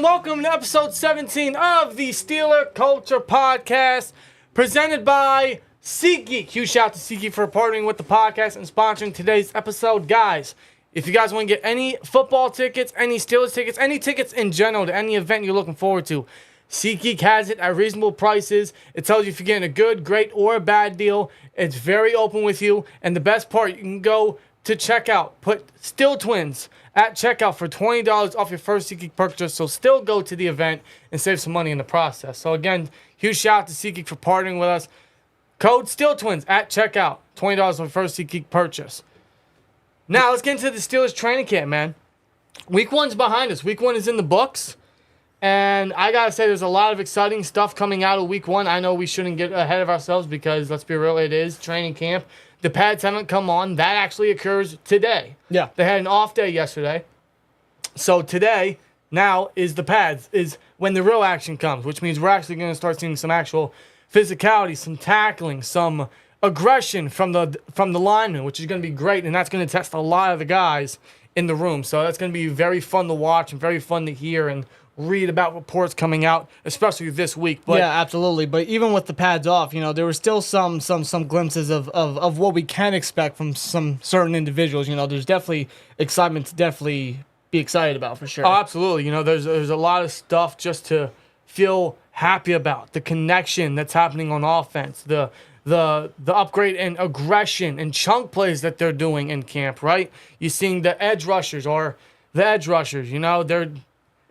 and welcome to episode 17 of the Steeler Culture Podcast, presented by SeatGeek. Huge shout out to SeatGeek for partnering with the podcast and sponsoring today's episode. Guys, if you guys want to get any football tickets, any Steelers tickets, any tickets in general to any event you're looking forward to, SeatGeek has it at reasonable prices. It tells you if you're getting a good, great, or a bad deal. It's very open with you. And the best part, you can go to checkout. Put SteelTwins at checkout for $20 off your first SeatGeek purchase. So still go to the event and save some money in the process. So again, huge shout out to SeatGeek for partnering with us. Code SteelTwins at checkout. $20 off your first SeatGeek purchase. Now let's get into the Steelers training camp, man. Week 1's behind us. Week 1 is in the books. And I got to say, there's a lot of exciting stuff coming out of week 1. I know we shouldn't get ahead of ourselves because, let's be real, it is training camp. The pads haven't come on. That actually occurs today. Yeah. They had an off day yesterday. So today, now, is the pads, is when the real action comes, which means we're actually going to start seeing some actual physicality, some tackling, some aggression from the lineman, which is going to be great, and that's going to test a lot of the guys in the room. So that's going to be very fun to watch and very fun to hear and read about reports coming out, especially this week. But yeah, absolutely. But even with the pads off, there were still some glimpses of what we can expect from some certain individuals. There's definitely excitement to definitely be excited about for sure. Oh, absolutely. There's a lot of stuff just to feel happy about. The connection that's happening on offense, the upgrade in aggression and chunk plays that they're doing in camp, right? You're seeing the edge rushers or the edge rushers,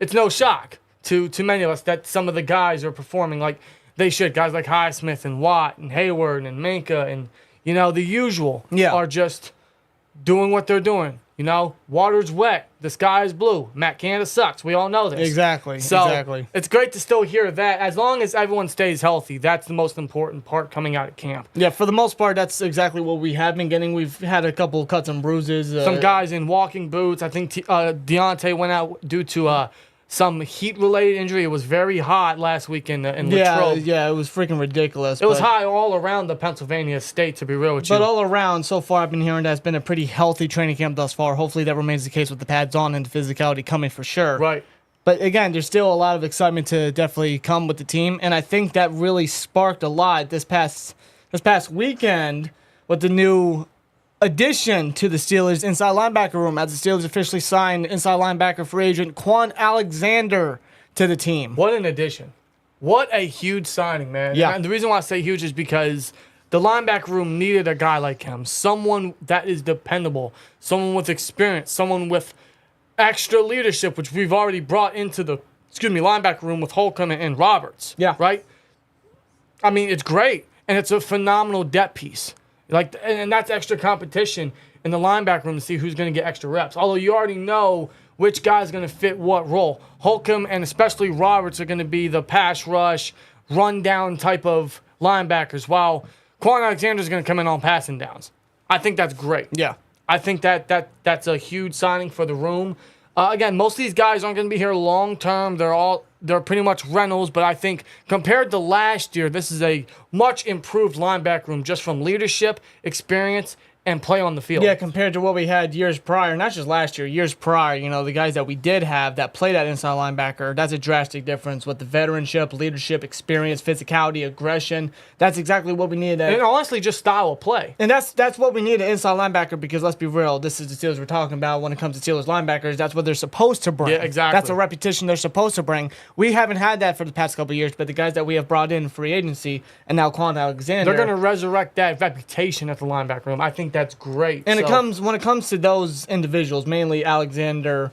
it's no shock to many of us that some of the guys are performing like they should. Guys like Highsmith and Watt and Hayward and Minka and, the usual are just doing what they're doing. Water's wet. The sky is blue. Matt Canada sucks. We all know this. Exactly. It's great to still hear that. As long as everyone stays healthy, that's the most important part coming out of camp. Yeah, for the most part, that's exactly what we have been getting. We've had a couple cuts and bruises. Some guys in walking boots. I think Deontay went out due to some heat-related injury. It was very hot last week in Latrobe. Yeah, it was freaking ridiculous. It was high all around the Pennsylvania state, to be real with you. But all around, so far, I've been hearing that it's been a pretty healthy training camp thus far. Hopefully that remains the case with the pads on and the physicality coming for sure. Right. But again, there's still a lot of excitement to definitely come with the team, and I think that really sparked a lot this past weekend with the new addition to the Steelers inside linebacker room, as the Steelers officially signed inside linebacker free agent Quan Alexander to the team. What an addition. What a huge signing, man. Yeah. And the reason why I say huge is because the linebacker room needed a guy like him, someone that is dependable, someone with experience, someone with extra leadership, which we've already brought into the linebacker room with Holcomb and Roberts. Yeah. Right? I mean, it's great, and it's a phenomenal depth piece. And that's extra competition in the linebacker room to see who's going to get extra reps. Although you already know which guy's going to fit what role. Holcomb and especially Roberts are going to be the pass rush, run down type of linebackers, while Quan Alexander is going to come in on passing downs. I think that's great. Yeah. I think that's a huge signing for the room. Again, most of these guys aren't going to be here long term. They're pretty much rentals, but I think compared to last year, this is a much improved linebacker room just from leadership, experience, and play on the field. Yeah, compared to what we had years prior, not just last year, years prior, the guys that we did have that played at inside linebacker, that's a drastic difference with the veteranship, leadership, experience, physicality, aggression. That's exactly what we needed. And honestly, just style of play. And that's what we need at inside linebacker, because let's be real, this is the Steelers we're talking about when it comes to Steelers linebackers. That's what they're supposed to bring. Yeah, exactly. That's a repetition they're supposed to bring. We haven't had that for the past couple of years, but the guys that we have brought in free agency and now Quan Alexander, they're going to resurrect that reputation at the linebacker room. I think that's great. And when it comes to those individuals, mainly Alexander,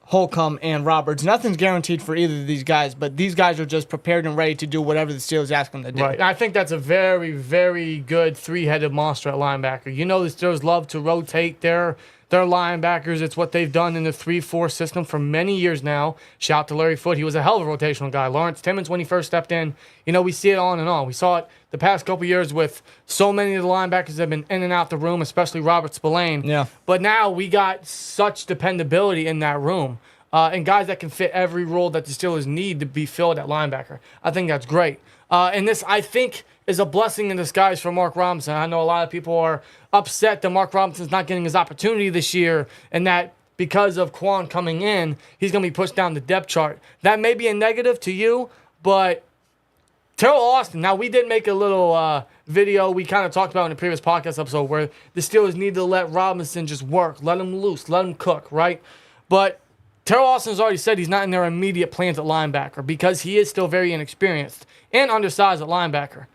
Holcomb, and Roberts, nothing's guaranteed for either of these guys, but these guys are just prepared and ready to do whatever the Steelers ask them to do. Right. And I think that's a very, very good three-headed monster at linebacker. The Steelers love to rotate their linebackers. It's what they've done in the 3-4 system for many years now. Shout out to Larry Foote. He was a hell of a rotational guy. Lawrence Timmons, when he first stepped in, we see it on and on. We saw it the past couple years with so many of the linebackers that have been in and out the room, especially Robert Spillane. Yeah. But now we got such dependability in that room. And guys that can fit every role that the Steelers need to be filled at linebacker. I think that's great. And this, I think, is a blessing in disguise for Mark Robinson. I know a lot of people are upset that Mark Robinson's not getting his opportunity this year and that because of Quan coming in, he's going to be pushed down the depth chart. That may be a negative to you, but Terrell Austin, now we did make a little video we kind of talked about in the previous podcast episode where the Steelers need to let Robinson just work, let him loose, let him cook, right? But Terrell Austin's already said he's not in their immediate plans at linebacker because he is still very inexperienced and undersized at linebacker.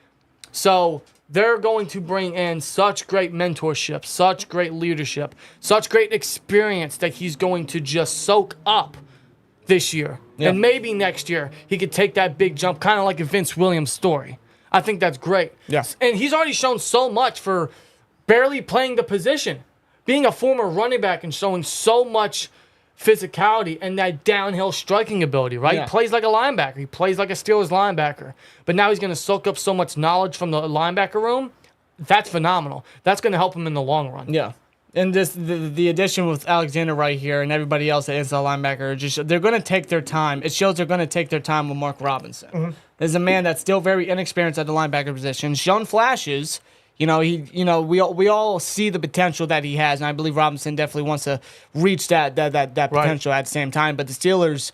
So they're going to bring in such great mentorship, such great leadership, such great experience that he's going to just soak up this year. Yep. And maybe next year he could take that big jump, kind of like a Vince Williams story. I think that's great. Yes. And he's already shown so much for barely playing the position. Being a former running back and showing so much physicality and that downhill striking ability, right? Yeah. He plays like a linebacker. He plays like a Steelers linebacker. But now he's going to soak up so much knowledge from the linebacker room. That's phenomenal. That's going to help him in the long run. Yeah. And the addition with Alexander right here and everybody else at inside linebacker, they're going to take their time. It shows they're going to take their time with Mark Robinson. Mm-hmm. There's a man that's still very inexperienced at the linebacker position, shown flashes. We all see the potential that he has, and I believe Robinson definitely wants to reach that potential at the same time. But the Steelers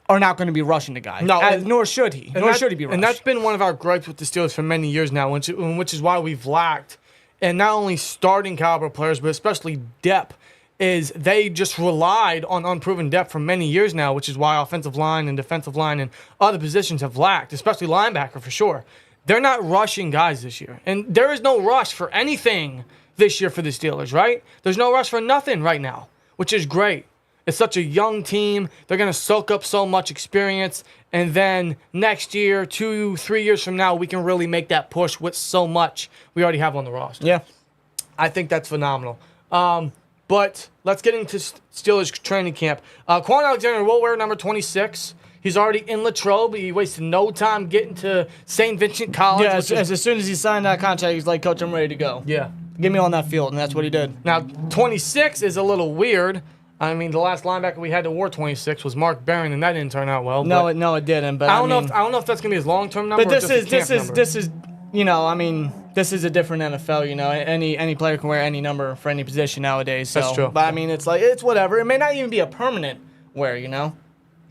are not going to be rushing the guy. No, nor should he. Nor should he be rushed. And that's been one of our gripes with the Steelers for many years now, which is why we've lacked. And not only starting caliber players, but especially depth, is they just relied on unproven depth for many years now, which is why offensive line and defensive line and other positions have lacked, especially linebacker for sure. They're not rushing guys this year. And there is no rush for anything this year for the Steelers, right? There's no rush for nothing right now, which is great. It's such a young team. They're going to soak up so much experience. And then next year, 2-3 years from now, we can really make that push with so much we already have on the roster. Yeah. I think that's phenomenal. But let's get into Steelers training camp. Quan Alexander will wear number 26. He's already in Latrobe. He wasted no time getting to St. Vincent College. Yeah, as soon as he signed that contract, he's like, Coach, I'm ready to go. Yeah. Get me on that field, and that's what he did. Now, 26 is a little weird. I mean, the last linebacker we had that wore 26 was Mark Barron, and that didn't turn out well. No, it didn't. But I don't know if that's gonna be his long-term number. But this is this is a different NFL. Any player can wear any number for any position nowadays. So. That's true. But I mean, it's whatever. It may not even be a permanent wear.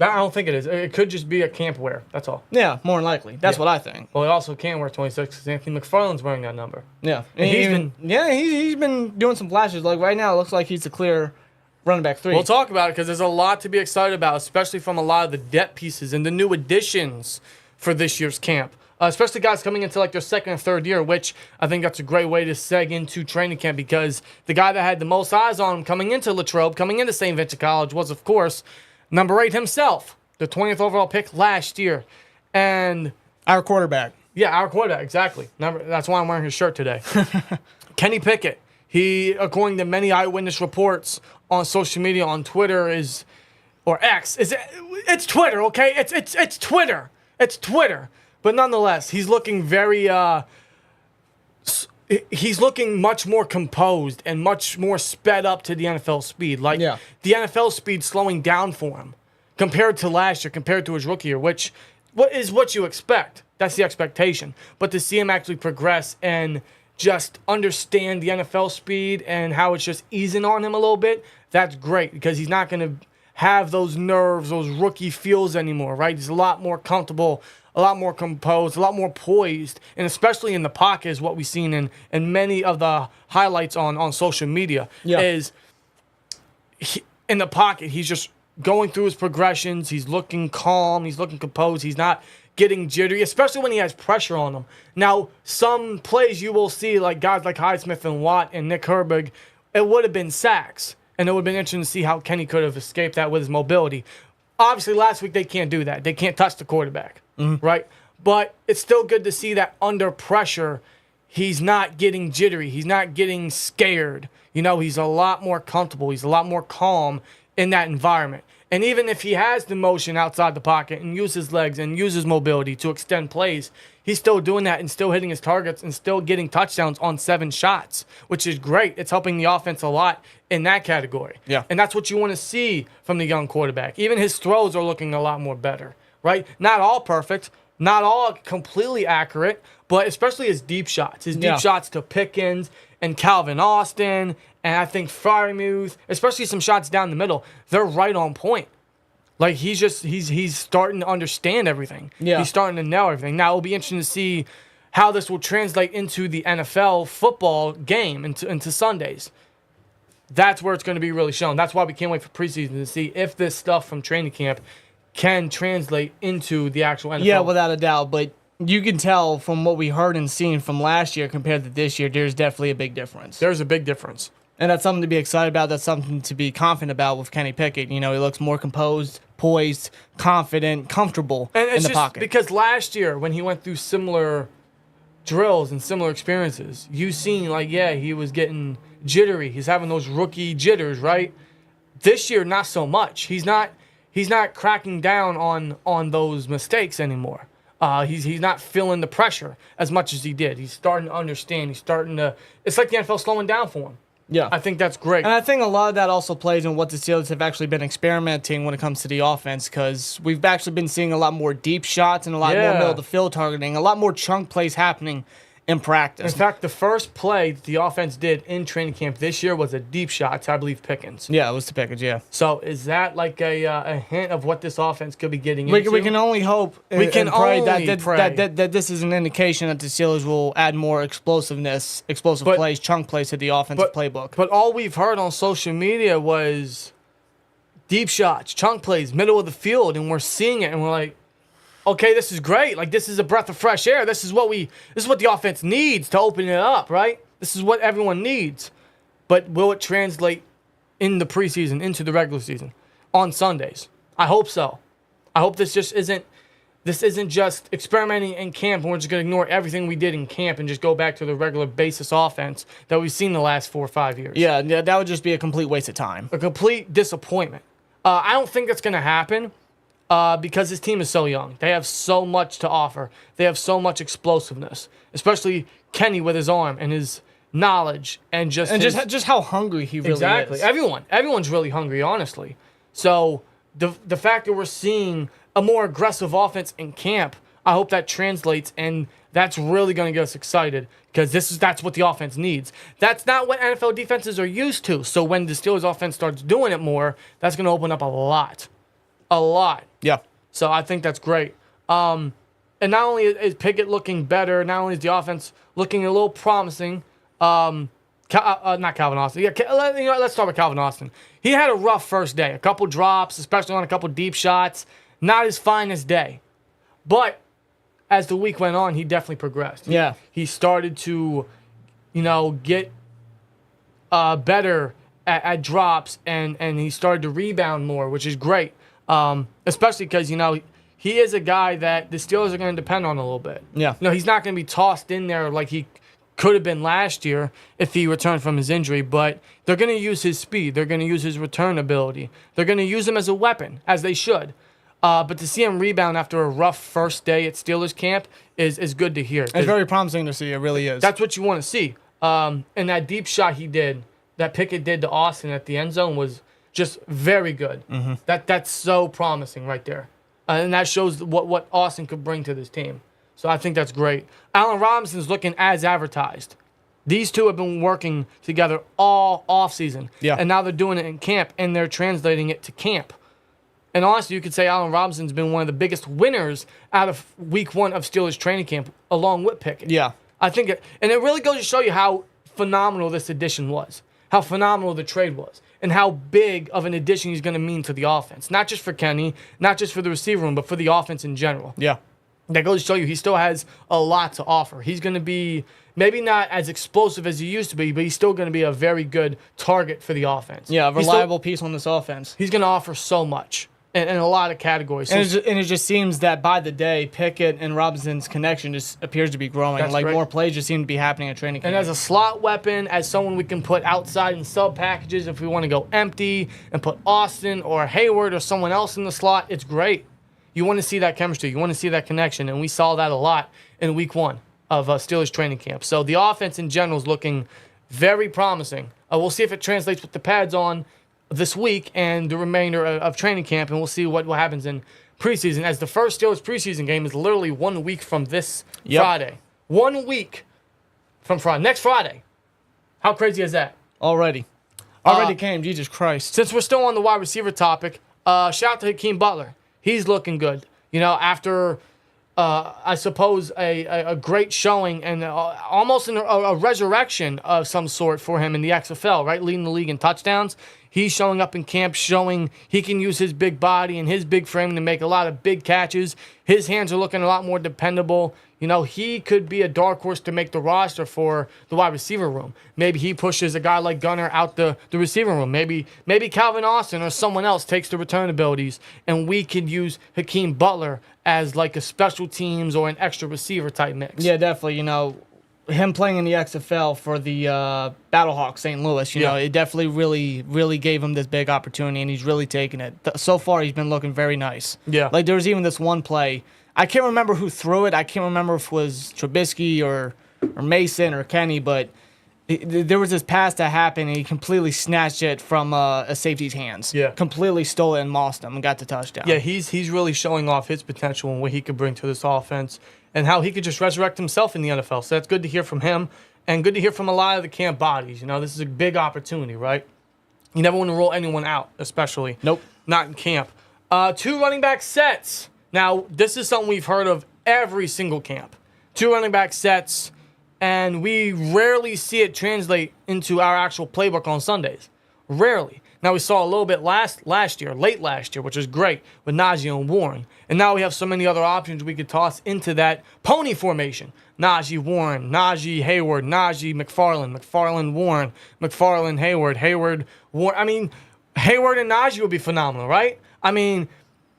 I don't think it is. It could just be a camp wear. That's all. Yeah, more than likely. That's what I think. Well, he also can wear 26 because Anthony McFarland's wearing that number. Yeah, and he's been doing some flashes. Like right now, it looks like he's a clear running back 3. We'll talk about it because there's a lot to be excited about, especially from a lot of the depth pieces and the new additions for this year's camp. Especially guys coming into like their second or third year, which I think that's a great way to seg into training camp because the guy that had the most eyes on him coming into Latrobe, coming into St. Vincent College was, of course, number 8 himself, the 20th overall pick last year. And our quarterback. Yeah, our quarterback, exactly. That's why I'm wearing his shirt today. Kenny Pickett. He, according to many eyewitness reports on social media, on Twitter or X, it's Twitter, okay? It's Twitter. It's Twitter. But nonetheless, he's looking he's looking much more composed and much more sped up to the NFL speed. The NFL speed slowing down for him compared to last year, compared to his rookie year, which is what you expect. That's the expectation. But to see him actually progress and just understand the NFL speed and how it's just easing on him a little bit, that's great because he's not going to have those nerves, those rookie feels anymore, right? He's a lot more comfortable, a lot more composed, a lot more poised, and especially in the pocket is what we've seen in many of the highlights on social media is in the pocket, he's just going through his progressions, he's looking calm, he's looking composed, he's not getting jittery, especially when he has pressure on him. Now, some plays you will see, like guys like Highsmith and Watt and Nick Herbig, it would have been sacks, and it would have been interesting to see how Kenny could have escaped that with his mobility. Obviously, last week they can't do that. They can't touch the quarterback, right? But it's still good to see that under pressure, he's not getting jittery. He's not getting scared. He's a lot more comfortable. He's a lot more calm in that environment. And even if he has the motion outside the pocket and uses legs and uses mobility to extend plays, he's still doing that and still hitting his targets and still getting touchdowns on 7 shots, which is great. It's helping the offense a lot in that category. Yeah. And that's what you want to see from the young quarterback. Even his throws are looking a lot more better, right? Not all perfect, Not all completely accurate, but especially his deep shots. His deep shots to Pickens and Calvin Austin, and I think Freiermuth, especially some shots down the middle, they're right on point. Like, he's starting to understand everything. Yeah. He's starting to know everything. Now, it'll be interesting to see how this will translate into the NFL football game, into Sundays. That's where it's going to be really shown. That's why we can't wait for preseason to see if this stuff from training camp can translate into the actual NFL. Yeah, without a doubt. But you can tell from what we heard and seen from last year compared to this year, there's definitely a big difference. There's a big difference. And that's something to be excited about. That's something to be confident about with Kenny Pickett. You know, he looks more composed, poised, confident, comfortable in the pocket. Because last year, when he went through similar drills and similar experiences, you seen, like, he was getting jittery. He's having those rookie jitters, right? This year, not so much. He's not cracking down on those mistakes anymore. He's not feeling the pressure as much as he did. He's starting to understand. It's like the NFL slowing down for him. Yeah. I think that's great. And I think a lot of that also plays in what the Steelers have actually been experimenting when it comes to the offense, because we've actually been seeing a lot more deep shots and a lot more middle of the field targeting, a lot more chunk plays happening in practice. In fact, the first play the offense did in training camp this year was a deep shot to, I believe, Pickens. Yeah, it was to Pickens, yeah. So is that like a hint of what this offense could be getting into? We can only hope We can pray only that this is an indication that the Steelers will add more explosive plays, chunk plays to the offensive playbook. But all we've heard on social media was deep shots, chunk plays, middle of the field, and we're seeing it, and we're like, okay, this is great. Like, this is a breath of fresh air. This is what the offense needs to open it up, right? This is what everyone needs. But will it translate in the preseason, into the regular season, on Sundays? I hope so. I hope this isn't just experimenting in camp and we're just going to ignore everything we did in camp and just go back to the regular basis offense that we've seen the last 4 or 5 years. Yeah, that would just be a complete waste of time. A complete disappointment. I don't think that's going to happen. Because his team is so young. They have so much to offer. They have so much explosiveness, especially Kenny with his arm and his knowledge and just how hungry he really exactly. is. Everyone's really hungry, honestly. So the fact that we're seeing a more aggressive offense in camp, I hope that translates, and that's really going to get us excited because that's what the offense needs. That's not what NFL defenses are used to. So when the Steelers offense starts doing it more, that's going to open up a lot. Yeah. So I think that's great. And not only is Pickett looking better, not only is the offense looking a little promising. Not Calvin Austin. Yeah, let's start with Calvin Austin. He had a rough first day. A couple drops, especially on a couple deep shots. Not his finest day. But as the week went on, he definitely progressed. Yeah. He started to, get better at drops, and he started to rebound more, which is great. Especially because, he is a guy that the Steelers are going to depend on a little bit. Yeah. He's not going to be tossed in there like he could have been last year if he returned from his injury, but they're going to use his speed. They're going to use his return ability. They're going to use him as a weapon, as they should. But to see him rebound after a rough first day at Steelers camp is good to hear. It's very promising to see. It really is. That's what you want to see. And that deep shot that Pickett did to Austin at the end zone was just very good. Mm-hmm. That's so promising right there. And that shows what Austin could bring to this team. So I think that's great. Allen Robinson's looking as advertised. These two have been working together all offseason. Yeah. And now they're doing it in camp, and they're translating it to camp. And honestly, you could say Allen Robinson's been one of the biggest winners out of week 1 of Steelers training camp, along with Pickett. Yeah. I think and it really goes to show you how phenomenal this addition was, how phenomenal the trade was, and how big of an addition he's going to mean to the offense. Not just for Kenny, not just for the receiver room, but for the offense in general. Yeah. That goes to show you he still has a lot to offer. He's going to be maybe not as explosive as he used to be, but he's still going to be a very good target for the offense. Yeah, a reliable piece on this offense. He's going to offer so much in a lot of categories. So and it just seems that by the day, Pickett and Robinson's connection just appears to be growing. That's great. More plays just seem to be happening at training camp. And as a slot weapon, as someone we can put outside in sub packages if we want to go empty and put Austin or Hayward or someone else in the slot, it's great. You want to see that chemistry. You want to see that connection. And we saw that a lot in week 1 of Steelers training camp. So the offense in general is looking very promising. We'll see if it translates with the pads on this week and the remainder of training camp, and we'll see what happens in preseason, as the first Steelers preseason game is literally 1 week from this Friday. 1 week from Friday. Next Friday. How crazy is that? Already came. Jesus Christ. Since we're still on the wide receiver topic, shout out to Hakeem Butler. He's looking good. You know, after, I suppose, a great showing and almost a resurrection of some sort for him in the XFL, right? Leading the league in touchdowns. He's showing up in camp, showing he can use his big body and his big frame to make a lot of big catches. His hands are looking a lot more dependable. You know, he could be a dark horse to make the roster for the wide receiver room. Maybe he pushes a guy like Gunner out the receiver room. Maybe Calvin Austin or someone else takes the return abilities, and we could use Hakeem Butler as like a special teams or an extra receiver type mix. Yeah, definitely. You know, him playing in the XFL for the Battlehawks St. Louis, you know, it definitely really gave him this big opportunity, and he's really taken it. So far, he's been looking very nice. Yeah. Like, there was even this one play. I can't remember who threw it. I can't remember if it was Trubisky or Mason or Kenny, but there was this pass that happened, and he completely snatched it from a safety's hands. Yeah. Completely stole it and lost him and got the touchdown. Yeah, he's really showing off his potential and what he could bring to this offense and how he could just resurrect himself in the NFL. So that's good to hear from him and good to hear from a lot of the camp bodies. You know, this is a big opportunity, right? You never want to rule anyone out, especially. Nope. Not in camp. 2 running back sets. Now, this is something we've heard of every single camp. 2 running back sets, and we rarely see it translate into our actual playbook on Sundays. Rarely. Now, we saw a little bit late last year, which is great, with Najee and Warren. And now we have so many other options we could toss into that pony formation. Najee, Warren, Najee, Hayward, Najee, McFarland, Warren, McFarland, Hayward, Warren. I mean, Hayward and Najee would be phenomenal, right? I mean,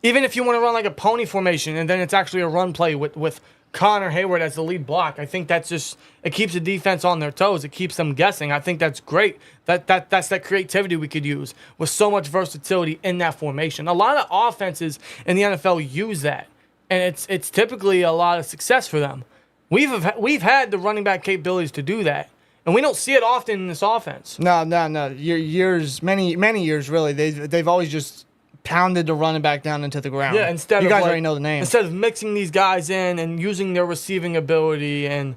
even if you want to run like a pony formation and then it's actually a run play with Connor Hayward as the lead block, I think that's just, it keeps the defense on their toes. It keeps them guessing. I think that's great. That's that creativity we could use with so much versatility in that formation. A lot of offenses in the NFL use that, and it's typically a lot of success for them. We've had the running back capabilities to do that, and we don't see it often in this offense. No. Many years really. They've always just pounded the running back down into the ground. Yeah, you guys already know the name. Instead of mixing these guys in and using their receiving ability and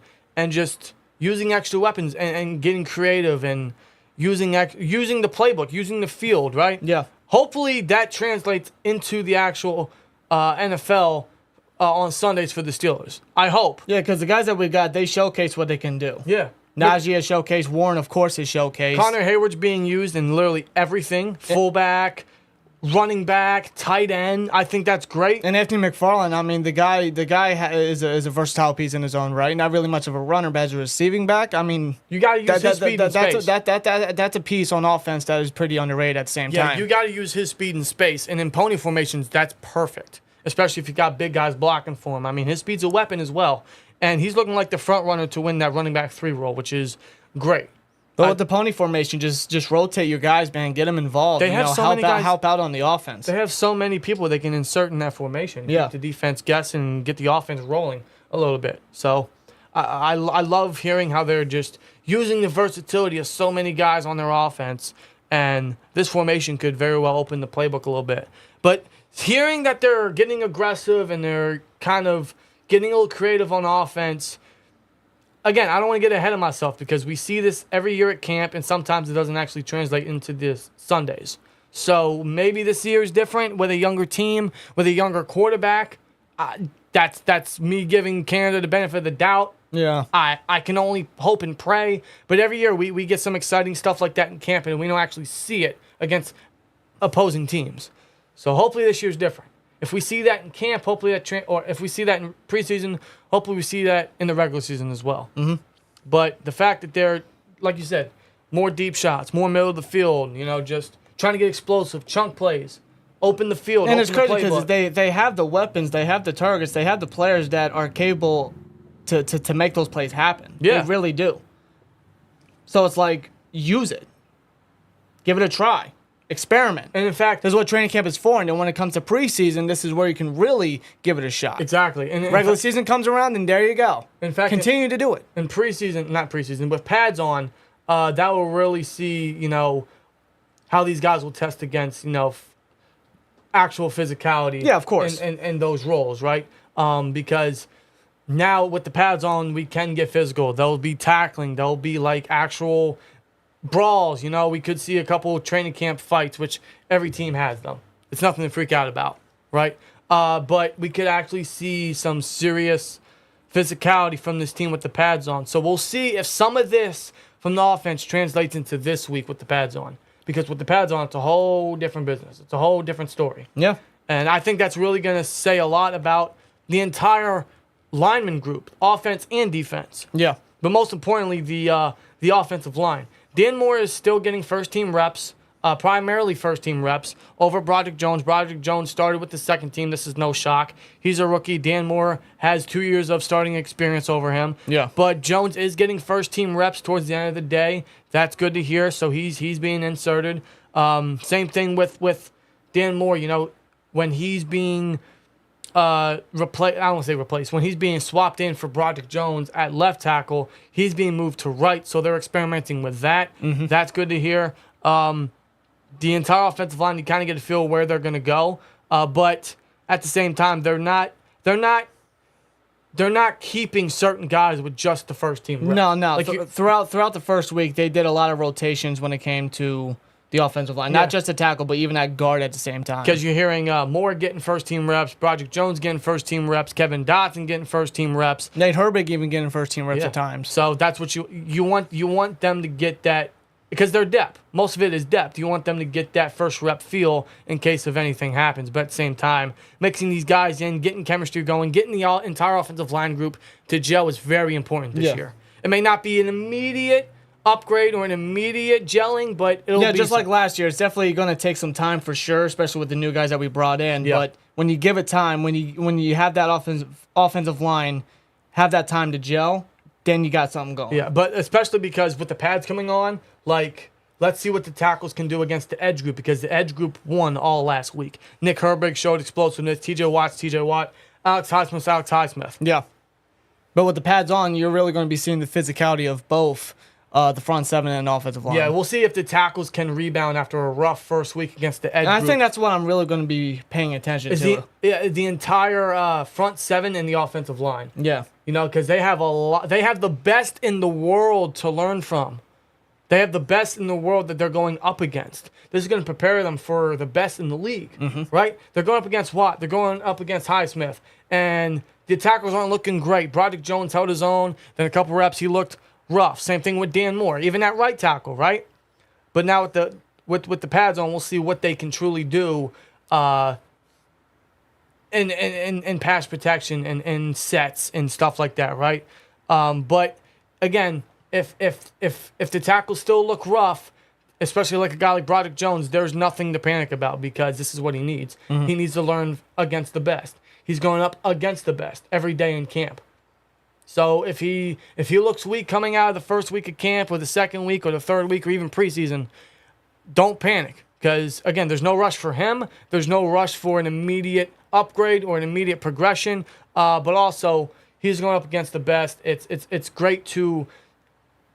just using extra weapons and getting creative and using the playbook, using the field, right? Yeah. Hopefully that translates into the actual NFL on Sundays for the Steelers. I hope. Yeah, because the guys that we got, they showcase what they can do. Yeah. Najee has showcased. Warren, of course, has showcased. Connor Hayward's being used in literally everything. Fullback, running back, tight end. I think that's great. And Anthony McFarland, I mean, the guy is a versatile piece in his own right. Not really much of a runner, but as a receiving back, I mean, you got to use his speed and space. That's a piece on offense that is pretty underrated at the same time. Yeah, you got to use his speed and space. And in pony formations, that's perfect, especially if you got big guys blocking for him. I mean, his speed's a weapon as well. And he's looking like the front runner to win that running back 3 role, which is great. But with the pony formation, just rotate your guys, man. Get them involved. They have so many guys, help out on the offense. They have so many people they can insert in that formation. Yeah. Keep the defense guessing and get the offense rolling a little bit. So I love hearing how they're just using the versatility of so many guys on their offense. And this formation could very well open the playbook a little bit. But hearing that they're getting aggressive and they're kind of getting a little creative on offense, again, I don't want to get ahead of myself because we see this every year at camp, and sometimes it doesn't actually translate into this Sundays. So maybe this year is different with a younger team, with a younger quarterback. That's me giving Canada the benefit of the doubt. Yeah. I can only hope and pray. But every year we get some exciting stuff like that in camp, and we don't actually see it against opposing teams. So hopefully this year's different. If we see that in camp, hopefully or if we see that in preseason, hopefully we see that in the regular season as well. Mm-hmm. But the fact that they're, like you said, more deep shots, more middle of the field, just trying to get explosive, chunk plays, open the field, and it's crazy because they have the weapons, they have the targets, they have the players that are capable to make those plays happen. Yeah. They really do. So it's like, use it. Give it a try. Experiment. And in fact, this is what training camp is for. And then when it comes to preseason, this is where you can really give it a shot. Exactly. And regular season comes around, and there you go. In fact, continue to do it. In preseason, not preseason, with pads on, that will really see, how these guys will test against, actual physicality. Yeah, of course. In those roles, right? Because now with the pads on, we can get physical. There'll be tackling. There'll be like actual brawls. You know, we could see a couple training camp fights, which every team has them. It's nothing to freak out about, right? But we could actually see some serious physicality from this team with the pads on. So we'll see if some of this from the offense translates into this week with the pads on. Because with the pads on, it's a whole different business. It's a whole different story. Yeah. And I think that's really going to say a lot about the entire lineman group, offense and defense. Yeah. But most importantly, the offensive line. Dan Moore is still getting first-team reps, primarily first-team reps, over Broderick Jones. Broderick Jones started with the second team. This is no shock. He's a rookie. Dan Moore has 2 years of starting experience over him. Yeah. But Jones is getting first-team reps towards the end of the day. That's good to hear. So he's being inserted. Same thing with Dan Moore. You know, when he's being replaced, I don't want to say replaced, when he's being swapped in for Broderick Jones at left tackle, he's being moved to right, so they're experimenting with that. That's good to hear. The entire offensive line, you kind of get a feel where they're going to go, but at the same time, they're not keeping certain guys with just the first team reps. No. Like throughout the first week, they did a lot of rotations when it came to the offensive line. Not just a tackle, but even at guard at the same time. Because you're hearing Moore getting first-team reps, Broderick Jones getting first-team reps, Kevin Dotson getting first-team reps. Nate Herbig even getting first-team reps at times. So that's what you want. You want them to get that, because they're depth. Most of it is depth. You want them to get that first rep feel in case of anything happens. But at the same time, mixing these guys in, getting chemistry going, getting the entire offensive line group to gel is very important this year. It may not be an immediate upgrade or an immediate gelling, but it'll be just like last year. It's definitely going to take some time for sure, especially with the new guys that we brought in. Yeah. But when you give it time, when you have that offensive line, have that time to gel, then you got something going. Yeah, but especially because with the pads coming on, like, let's see what the tackles can do against the edge group, because the edge group won all last week. Nick Herbig showed explosiveness. TJ Watt. Alex Highsmith. Yeah. But with the pads on, you're really going to be seeing the physicality of both the front seven and offensive line. Yeah, we'll see if the tackles can rebound after a rough first week against the edge and I group. think that's what I'm really going to be paying attention to. The entire front seven and the offensive line. Yeah. You know, because they have a lot. They have the best in the world to learn from. They have the best in the world that they're going up against. This is going to prepare them for the best in the league, right? They're going up against Watt. They're going up against Highsmith. And the tackles aren't looking great. Broderick Jones held his own. Then a couple reps, he looked rough. Same thing with Dan Moore, even at right tackle, right? But now with the pads on, we'll see what they can truly do in pass protection and in sets and stuff like that, right? But again, if the tackles still look rough, especially like a guy like Broderick Jones, there's nothing to panic about, because this is what he needs. He needs to learn against the best. He's going up against the best every day in camp. So if he looks weak coming out of the first week of camp or the second week or the third week or even preseason, don't panic, because, again, there's no rush for him. There's no rush for an immediate upgrade or an immediate progression. But also, he's going up against the best. It's great to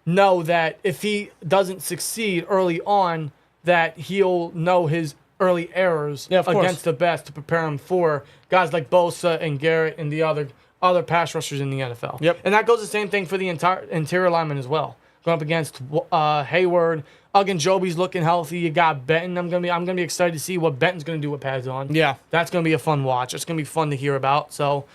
know that if he doesn't succeed early on, that he'll know his early errors against the best to prepare him for guys like Bosa and Garrett and the other pass rushers in the NFL. Yep. And that goes the same thing for the entire interior lineman as well. Going up against Hayward, Ogunjobi's looking healthy. You got Benton. I'm gonna be excited to see what Benton's gonna do with pads on. Yeah, that's gonna be a fun watch. It's gonna be fun to hear about. So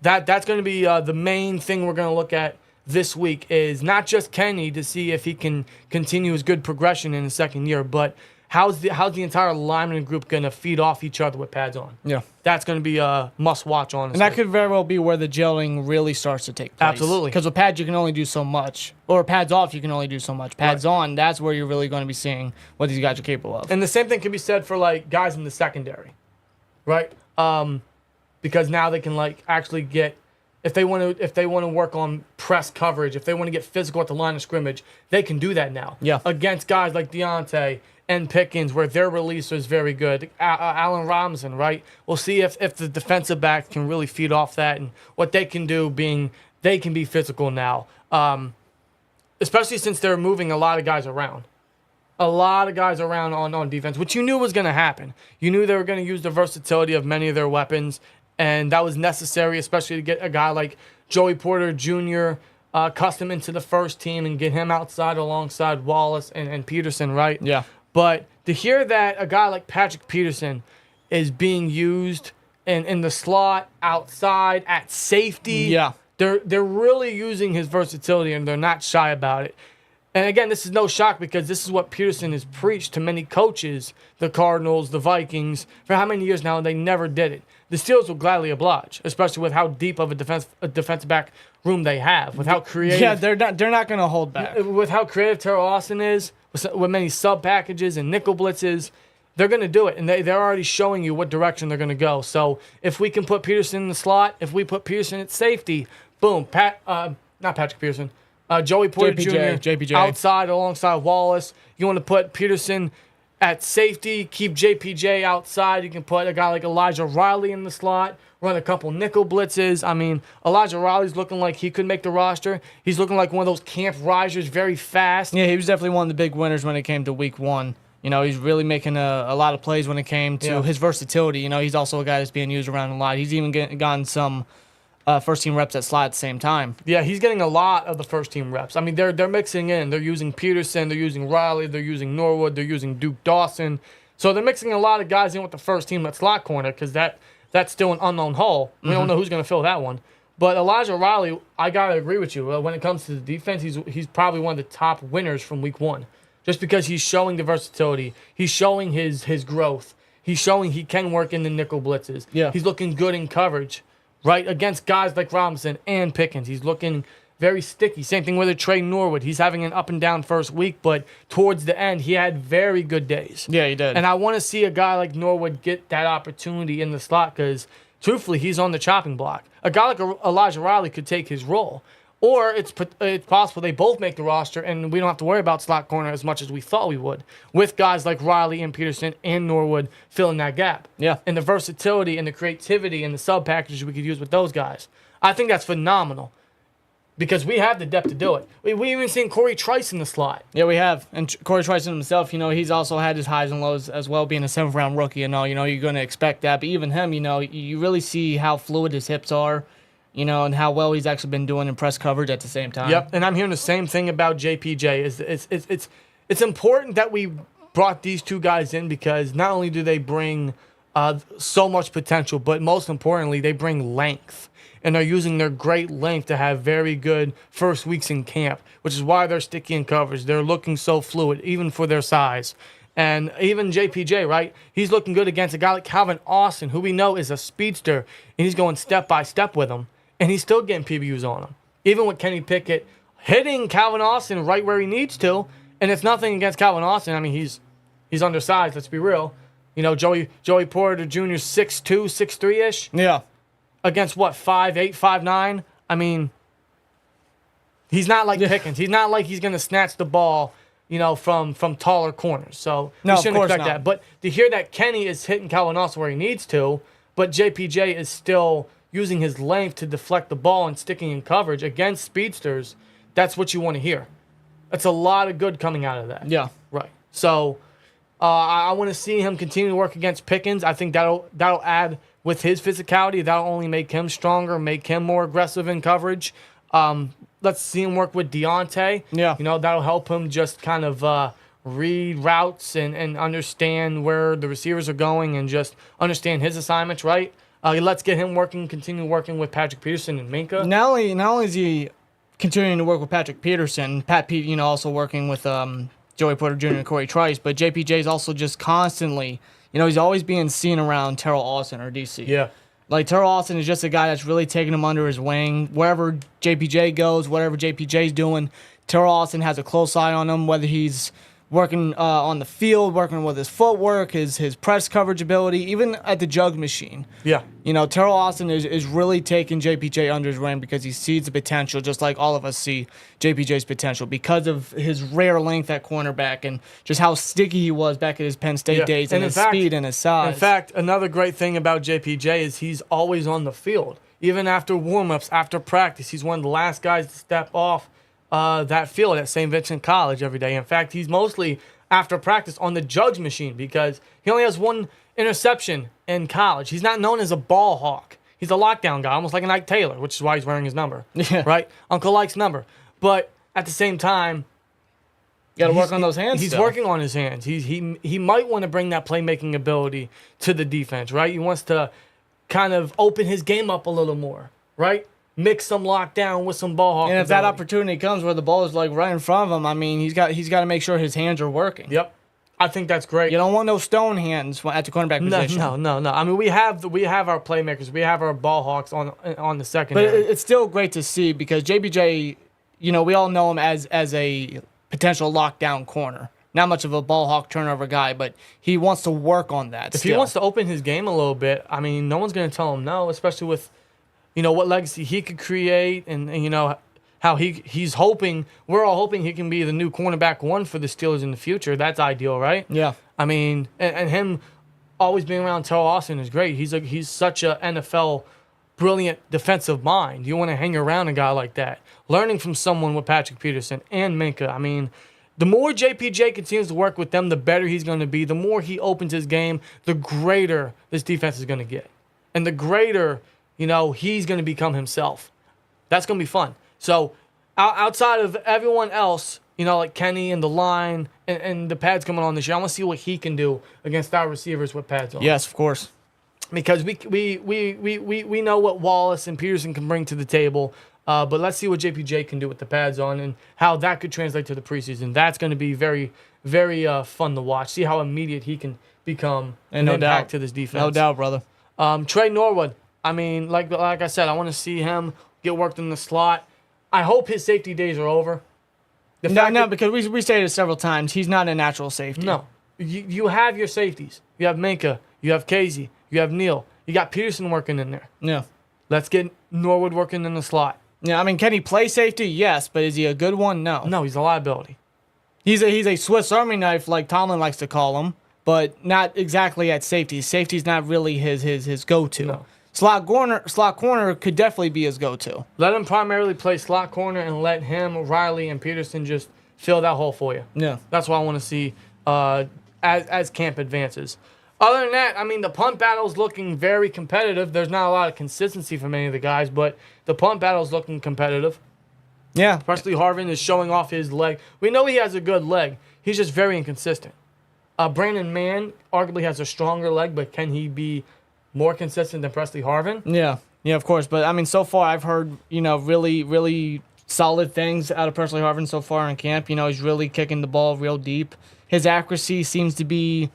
that's gonna be the main thing we're gonna look at this week, is not just Kenny to see if he can continue his good progression in the second year, but how's the entire lineman group going to feed off each other with pads on? Yeah. That's going to be a must-watch, honestly. And that could very well be where the gelling really starts to take place. Absolutely. Because with pads, you can only do so much. Or pads off, you can only do so much. Pads on, that's where you're really going to be seeing what these guys are capable of. And the same thing can be said for, like, guys in the secondary, right? Because now they can, like, actually get... If they want to work on press coverage, if they want to get physical at the line of scrimmage, they can do that now. Yeah. Against guys like Deontay and Pickens, where their release is very good. Allen Robinson, right? We'll see if the defensive back can really feed off that, and what they can do, being they can be physical now. Especially since they're moving a lot of guys around. a lot of guys around on defense, which you knew was going to happen. You knew they were going to use the versatility of many of their weapons, and that was necessary, especially to get a guy like Joey Porter Jr. Custom into the first team and get him outside alongside Wallace and Peterson, right? Yeah. But to hear that a guy like Patrick Peterson is being used in the slot, outside, at safety, Yeah. they're really using his versatility, and they're not shy about it. And again, this is no shock because this is what Peterson has preached to many coaches, the Cardinals, the Vikings, for how many years now, and they never did it. The Steelers will gladly oblige, especially with how deep of a defensive back room they have, with how creative. Yeah, they're not going to hold back. With how creative Terrell Austin is, with many sub packages and nickel blitzes, they're going to do it, and they're already showing you what direction they're going to go. So if we can put Peterson in the slot, if we put Peterson at safety, boom, not Patrick Peterson. Joey Porter JPJ. Jr. outside alongside Wallace. You want to put Peterson at safety, keep JPJ outside. You can put a guy like Elijah Riley in the slot, run a couple nickel blitzes. I mean, Elijah Riley's looking like he could make the roster. He's looking like one of those camp risers, very fast. Yeah, he was definitely one of the big winners when it came to week 1. You know, he's really making a lot of plays when it came to his versatility. You know, he's also a guy that's being used around a lot. He's even gotten some first-team reps at slot at the same time. Yeah, he's getting a lot of the first-team reps. I mean, they're mixing in. They're using Peterson. They're using Riley. They're using Norwood. They're using Duke Dawson. So they're mixing a lot of guys in with the first team at slot corner because that's still an unknown hole. We don't know who's going to fill that one. But Elijah Riley, I got to agree with you. When it comes to the defense, he's probably one of the top winners from week 1 just because he's showing the versatility. He's showing his growth. He's showing he can work in the nickel blitzes. Yeah. He's looking good in coverage. Right, against guys like Robinson and Pickens. He's looking very sticky. Same thing with Trey Norwood. He's having an up and down first week, but towards the end, he had very good days. Yeah, he did. And I want to see a guy like Norwood get that opportunity in the slot because, truthfully, he's on the chopping block. A guy like Elijah Riley could take his role. Or it's possible they both make the roster and we don't have to worry about slot corner as much as we thought we would, with guys like Riley and Peterson and Norwood filling that gap. Yeah. And the versatility and the creativity and the sub packages we could use with those guys. I think that's phenomenal because we have the depth to do it. We even seen Corey Trice in the slot. Yeah, we have. And Corey Trice himself, you know, he's also had his highs and lows as well, being a 7th-round rookie and all. You know, you're going to expect that. But even him, you know, you really see how fluid his hips are. You know, and how well he's actually been doing in press coverage at the same time. Yep, and I'm hearing the same thing about JPJ. It's important that we brought these two guys in because not only do they bring so much potential, but most importantly, they bring length. And they're using their great length to have very good first weeks in camp, which is why they're sticky in coverage. They're looking so fluid, even for their size. And even JPJ, right? He's looking good against a guy like Calvin Austin, who we know is a speedster, and he's going step by step with him. And he's still getting PBUs on him. Even with Kenny Pickett hitting Calvin Austin right where he needs to. And it's nothing against Calvin Austin. I mean, he's undersized, let's be real. You know, Joey Porter Jr. 6'2", 6'3"-ish. Yeah. Against what, 5'8", 5'9"? I mean, he's not like Pickens. He's not like he's going to snatch the ball, you know, from taller corners. So no, we shouldn't expect not. that. But to hear that Kenny is hitting Calvin Austin where he needs to, but JPJ is still using his length to deflect the ball and sticking in coverage against speedsters, that's what you want to hear. That's a lot of good coming out of that. Yeah. Right. So I want to see him continue to work against Pickens. I think that'll add with his physicality. That'll only make him stronger, make him more aggressive in coverage. Let's see him work with Deontay. Yeah. You know, that'll help him just kind of read routes and understand where the receivers are going and just understand his assignments, right? Let's get him continue working with Patrick Peterson and Minka. Not only is he continuing to work with Patrick Peterson, you know, also working with Joey Porter Jr. and Corey Trice, but JPJ is also just constantly, you know, he's always being seen around Terrell Austin or DC. Yeah. Like, Terrell Austin is just a guy that's really taking him under his wing. Wherever JPJ goes, whatever JPJ's doing, Terrell Austin has a close eye on him, whether he's working on the field, working with his footwork, his press coverage ability, even at the jug machine. Yeah. You know, Terrell Austin is really taking JPJ under his wing because he sees the potential, just like all of us see JPJ's potential, because of his rare length at cornerback and just how sticky he was back at his Penn State days, and his speed and his size. In fact, another great thing about JPJ is he's always on the field. Even after warmups, after practice, he's one of the last guys to step off that field at St. Vincent College every day. In fact, he's mostly after practice on the jugs machine because he only has one interception in college. He's not known as a ball hawk. He's a lockdown guy, almost like an Ike Taylor, which is why he's wearing his number, right? Uncle Ike's number. But at the same time, got to work on those hands. He's still. working on his hands. He might want to bring that playmaking ability to the defense, right? He wants to kind of open his game up a little more, right? Mix some lockdown with some ball hawk. And if that opportunity comes where the ball is like right in front of him, I mean, he's got to make sure his hands are working. Yep. I think that's great. You don't want no stone hands at the cornerback position. No. I mean, we have our playmakers. We have our ball hawks on the secondary. But it's still great to see because JBJ, we all know him as a potential lockdown corner. Not much of a ball hawk turnover guy, but he wants to work on that. If he wants to open his game a little bit, I mean, no one's going to tell him no, especially with, what legacy he could create and how he's hoping, we're all hoping he can be the new cornerback one for the Steelers in the future. That's ideal, right? Yeah. I mean, and him always being around Terrell Austin is great. He's such a NFL brilliant defensive mind. You want to hang around a guy like that. Learning from someone with Patrick Peterson and Minka. I mean, the more JPJ continues to work with them, the better he's going to be. The more he opens his game, the greater this defense is going to get. And the greater, he's going to become himself. That's going to be fun. So outside of everyone else, like Kenny and the line and the pads coming on this year, I want to see what he can do against our receivers with pads on. Yes, of course. Because we know what Wallace and Peterson can bring to the table, but let's see what JPJ can do with the pads on and how that could translate to the preseason. That's going to be very, very fun to watch. See how immediate he can become and impact to this defense. No doubt, brother. Trey Norwood. I mean, like I said, I want to see him get worked in the slot. I hope his safety days are over. Because we stated it several times, he's not a natural safety. No. You have your safeties. You have Minka. You have Casey. You have Neal. You got Peterson working in there. Yeah. Let's get Norwood working in the slot. Yeah, I mean, can he play safety? Yes, but is he a good one? No. No, he's a liability. He's a Swiss Army knife, like Tomlin likes to call him, but not exactly at safety. Safety's not really his go-to. No. Slot corner could definitely be his go-to. Let him primarily play slot corner and let him, Riley, and Peterson just fill that hole for you. Yeah. That's what I want to see as camp advances. Other than that, I mean, the punt battle's looking very competitive. There's not a lot of consistency from any of the guys, but the punt battle's looking competitive. Yeah. Presley Harvin is showing off his leg. We know he has a good leg. He's just very inconsistent. Brandon Mann arguably has a stronger leg, but can he be more consistent than Presley Harvin? Yeah, of course. But, I mean, so far I've heard, really, really solid things out of Presley Harvin so far in camp. He's really kicking the ball real deep. His accuracy seems to be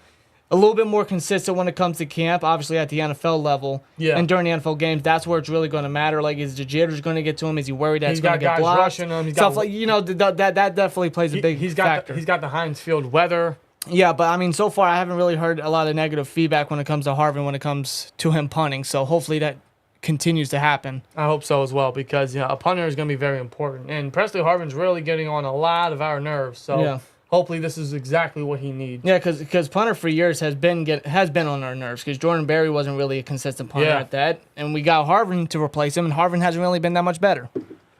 a little bit more consistent when it comes to camp, obviously at the NFL level. Yeah. And during the NFL games, that's where it's really going to matter. Like, is the jitters going to get to him? Is he worried that it's going to get blocked? Rushing him. That definitely plays a big factor. He's got the Heinz Field weather. Yeah, but I mean, so far I haven't really heard a lot of negative feedback when it comes to Harvin, when it comes to him punting. So hopefully that continues to happen. I hope so as well, because a punter is going to be very important. And Presley Harvin's really getting on a lot of our nerves. So hopefully this is exactly what he needs. Yeah, because punter for years has been on our nerves, because Jordan Berry wasn't really a consistent punter at that. And we got Harvin to replace him, and Harvin hasn't really been that much better.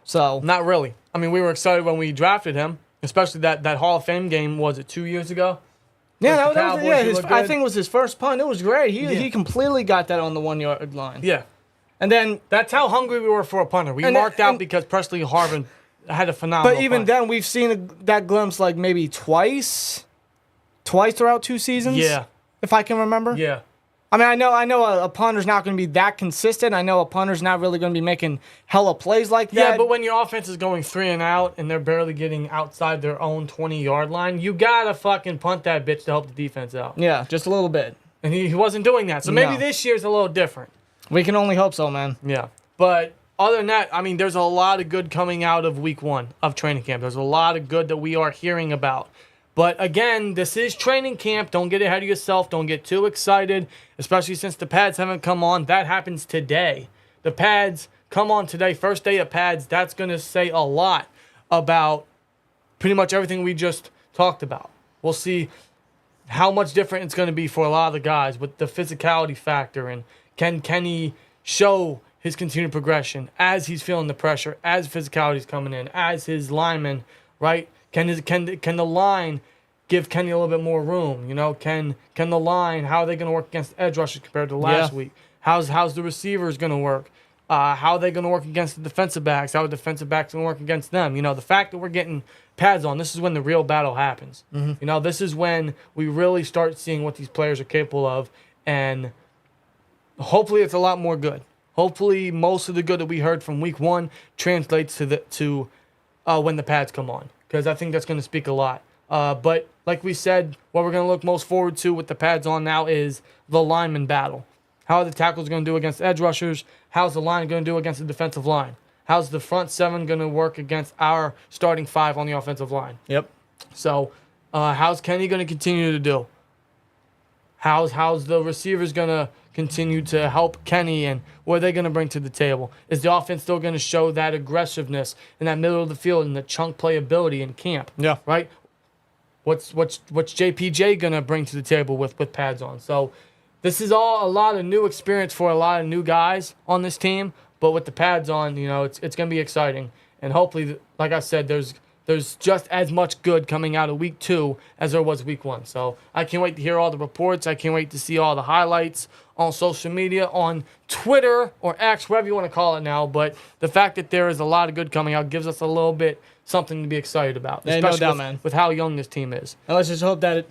So not really. I mean, we were excited when we drafted him, especially that Hall of Fame game, was it 2 years ago? Yeah, I think it was his first punt. It was great. He completely got that on the 1 yard line. Yeah. And then that's how hungry we were for a punter. We marked out because Presley Harvin had a phenomenal But even punt. then, we've seen that glimpse like maybe twice throughout 2 seasons. Yeah. If I can remember. Yeah. I mean, I know a punter's not going to be that consistent. I know a punter's not really going to be making hella plays like that. Yeah, but when your offense is going 3 and out and they're barely getting outside their own 20-yard line, you got to fucking punt that bitch to help the defense out. Yeah, just a little bit. And he wasn't doing that. So maybe this year's a little different. We can only hope so, man. Yeah. But other than that, I mean, there's a lot of good coming out of week 1 of training camp. There's a lot of good that we are hearing about. But again, this is training camp. Don't get ahead of yourself. Don't get too excited, especially since the pads haven't come on. That happens today. The pads come on today, first day of pads. That's going to say a lot about pretty much everything we just talked about. We'll see how much different it's going to be for a lot of the guys with the physicality factor, and can he show his continued progression as he's feeling the pressure, as physicality is coming in, as his lineman, right? Can the line give Kenny a little bit more room. Can the line, how are they going to work against edge rushers compared to last week? How's the receivers going to work? How are they going to work against the defensive backs? How are the defensive backs going to work against them? The fact that we're getting pads on, this is when the real battle happens. This is when we really start seeing what these players are capable of, and hopefully it's a lot more good. Hopefully most of the good that we heard from week 1 translates to when the pads come on, because I think that's going to speak a lot. But like we said, what we're going to look most forward to with the pads on now is the lineman battle. How are the tackles going to do against edge rushers? How's the line going to do against the defensive line? How's the front 7 going to work against our starting 5 on the offensive line? Yep. So how's Kenny going to continue to do? How's the receivers going to continue to help Kenny, and what are they going to bring to the table? Is the offense still going to show that aggressiveness in that middle of the field and the chunk playability in camp? Yeah. Right? What's JPJ going to bring to the table with pads on? So this is all a lot of new experience for a lot of new guys on this team, but with the pads on, it's going to be exciting. And hopefully, like I said, there's just as much good coming out of week 2 as there was week 1. So I can't wait to hear all the reports. I can't wait to see all the highlights on social media, on Twitter or X, whatever you want to call it now. But the fact that there is a lot of good coming out gives us a little bit something to be excited about, especially no doubt, man. With how young this team is. And let's just hope that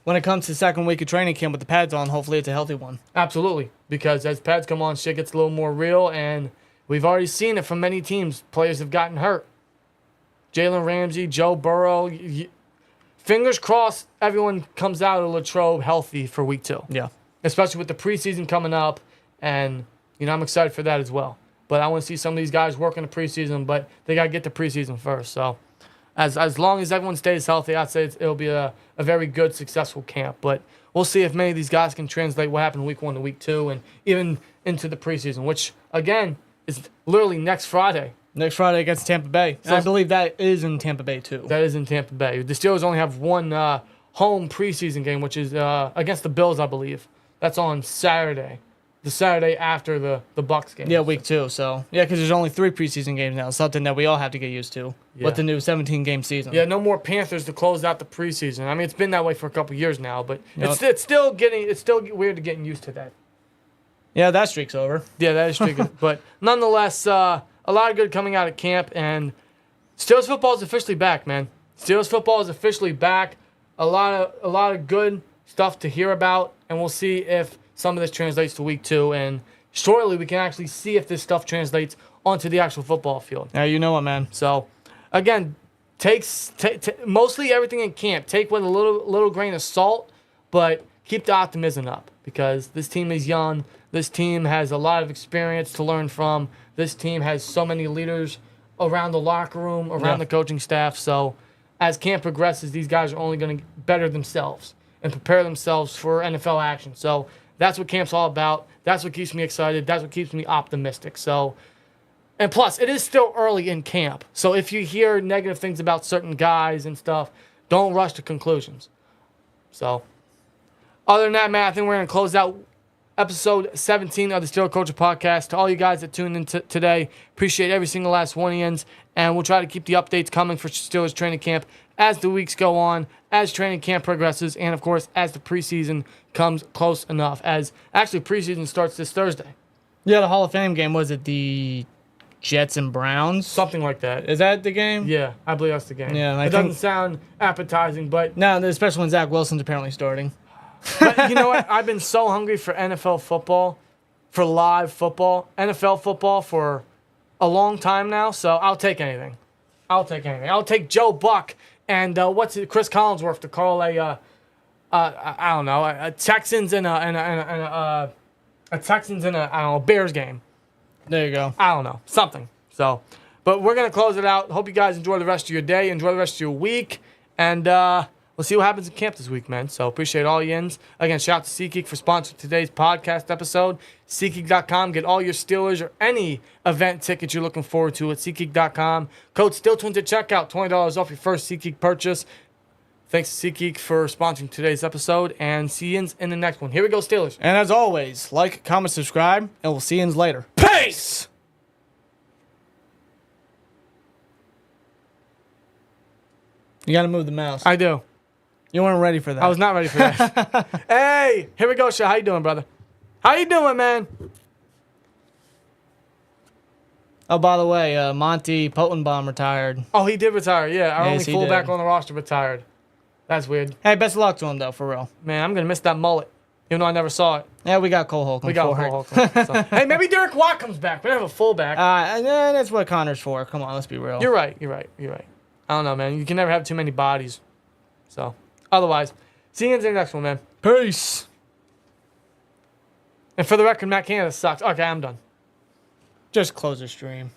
when it comes to the second week of training camp with the pads on, hopefully it's a healthy one. Absolutely, because as pads come on, shit gets a little more real, and we've already seen it from many teams. Players have gotten hurt. Jalen Ramsey, Joe Burrow. Fingers crossed everyone comes out of Latrobe healthy for week 2. Yeah. Especially with the preseason coming up, and I'm excited for that as well. But I want to see some of these guys work in the preseason, but they got to get the preseason first. So as long as everyone stays healthy, I'd say it'll be a very good, successful camp. But we'll see if many of these guys can translate what happened week 1 to week 2 and even into the preseason, which, again, is literally next Friday. Next Friday against Tampa Bay. So I believe that is in Tampa Bay, too. That is in Tampa Bay. The Steelers only have one home preseason game, which is against the Bills, I believe. That's on Saturday. The Saturday after the Bucs game. Yeah, week 2. So, because there's only 3 preseason games now. Something that we all have to get used to with the new 17-game season. Yeah, no more Panthers to close out the preseason. I mean, it's been that way for a couple years now, but it's still weird to getting used to that. Yeah, that streak's over. Yeah, that is streaking. But nonetheless, a lot of good coming out of camp, and Steelers football is officially back, man. Steelers football is officially back. A lot of good stuff to hear about, and we'll see if some of this translates to week 2, and shortly we can actually see if this stuff translates onto the actual football field. Yeah, you know what, man. So, again, mostly everything in camp. Take with a little grain of salt, but keep the optimism up, because this team is young. This team has a lot of experience to learn from. This team has so many leaders around the locker room, around the coaching staff. So, as camp progresses, these guys are only going to better themselves and prepare themselves for NFL action. So, that's what camp's all about. That's what keeps me excited. That's what keeps me optimistic. So, and plus, it is still early in camp. So if you hear negative things about certain guys and stuff, don't rush to conclusions. So, other than that, man, I think we're going to close out episode 17 of the Steelers Culture Podcast. To all you guys that tuned in today, appreciate every single last one of you. And we'll try to keep the updates coming for Steelers training camp as the weeks go on, as training camp progresses, and, of course, as the preseason comes close enough. As actually preseason starts this Thursday. Yeah, the Hall of Fame game, was it the Jets and Browns? Something like that. Is that the game? Yeah, I believe that's the game. Yeah, it doesn't sound appetizing, but... No, especially when Zach Wilson's apparently starting. But you know what? I've been so hungry for NFL football, for live football, NFL football for a long time now, so I'll take anything. I'll take Joe Buck and Chris Collinsworth to call a Texans and a Texans and a Bears game. There you go. I don't know, something. So, but we're gonna close it out. Hope you guys enjoy the rest of your day, enjoy the rest of your week, and we'll see what happens in camp this week, man. So appreciate all you ins. Again, shout out to SeatGeek for sponsoring today's podcast episode. SeatGeek.com. Get all your Steelers or any event tickets you're looking forward to at SeatGeek.com. Code SteelTwins at checkout. $20 off your first SeatGeek purchase. Thanks to SeatGeek for sponsoring today's episode, and see you in the next one. Here we go, Steelers. And as always, like, comment, subscribe, and we'll see you later. Peace! You gotta move the mouse. I do. You weren't ready for that. I was not ready for that. Hey, here we go, Shay. How you doing, brother? How you doing, man? Oh, by the way, Monty Potenbaum retired. Oh, he did retire. Yeah, our Yes, only he fullback did. on the roster retired. That's weird. Hey, best of luck to him, though, for real. Man, I'm going to miss that mullet, even though I never saw it. Yeah, we got Cole Holcomb. We got for it. Cole Holcomb. So. Hey, maybe Derek Watt comes back. We don't have a fullback. Yeah, that's what Connor's for. Come on, let's be real. You're right. I don't know, man. You can never have too many bodies. So, otherwise, see you in the next one, man. Peace. And for the record, Matt Canada sucks. Okay, I'm done. Just close the stream.